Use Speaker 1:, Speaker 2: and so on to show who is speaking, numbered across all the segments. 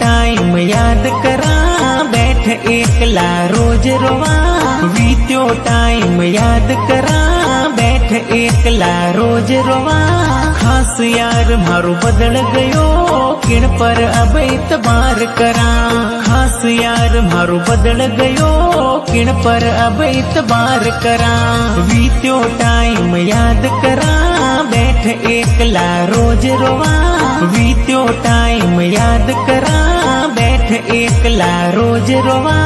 Speaker 1: Time याद करा, बैठ एकला रोज रोवा। बीत्यो टाइम याद करा, बैठ एकला रोज रोवा। खास यार मारो बदल गयो, किण पर अब इतबार करा। खास यार मारो बदल गयो, किण पर अब इतबार करा। बीत्यो टाइम याद करा, बैठ एकला रोज रोवा। बीत्यो टाइम याद करा, बैठ एकला रोज रोवा।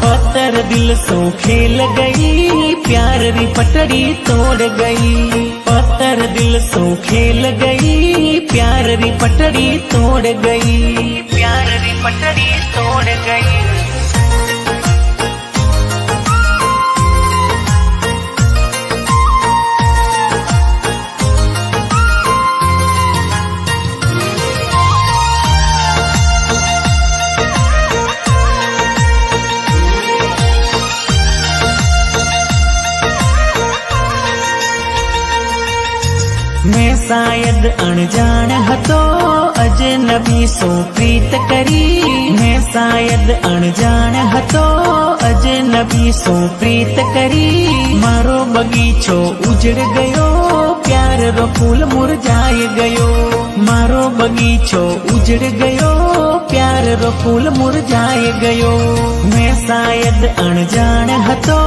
Speaker 1: पत्थर दिल सो खेल गई, प्यार री पटड़ी तोड़ गई। पत्थर दिल सो खेल गई, प्यार री पटड़ी तोड़ गई। प्यार री पटड़ी तोड़ गई। मैं शायद अनजान हतो, अजनबी सो प्रीत करी। मैं शायद अनजान हतो, अजनबी सो प्रीत करी। मारो बगीचो उजड़ गयो, प्यार रो फूल मुरझाई गयो। मारो बगीचो उजड़ गयो, प्यार रो फूल मुरझाई गयो। मैं शायद अनजान हतो,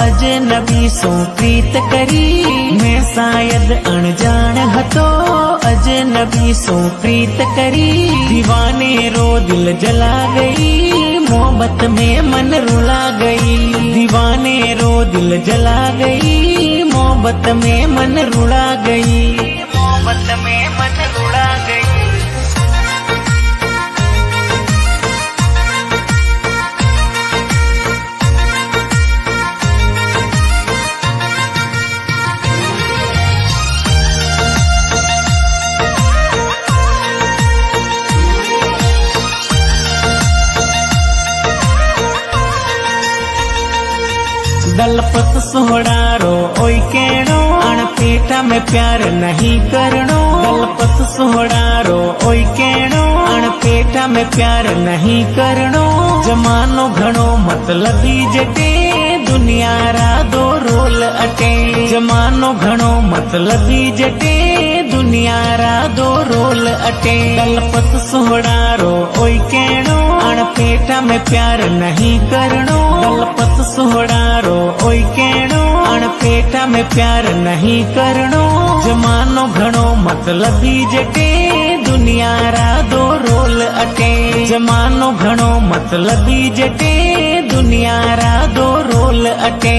Speaker 1: अजनबी सो प्रीत करी। मैं शायद अनजान हतो, अजनबी सो प्रीत करी। दीवाने रो दिल जला गई, मोहब्बत में मन रुला गई। दीवाने रो दिल जला गई, मोहब्बत में मन रुला गई। मोहब्बत में मन रुला गई। दलपत सोहड़ारो ओई केणो, अणपेटा में प्यार नहीं करनो। दलपत सोहड़ारो ओई केणो, अणपेटा में प्यार नहीं करनो। जमानो घणो मतलबी जटे, दुनिया रा दो रोल अटे। जमानो घणो मतलबी जटे, दुनिया रा दो रोल अटे। दलपत सोहड़ारो ओई केणो, अणपेटा में प्यार नहीं करनो। दलपत सोहड़ारो ओई केणो, अणपेटा में प्यार नहीं करनो। जमानो घणो मतलबी जटे, दुनिया रा दो रोल अटे। जमानो घणो मतलबी जटे, दुनिया रा दो रोल अटे।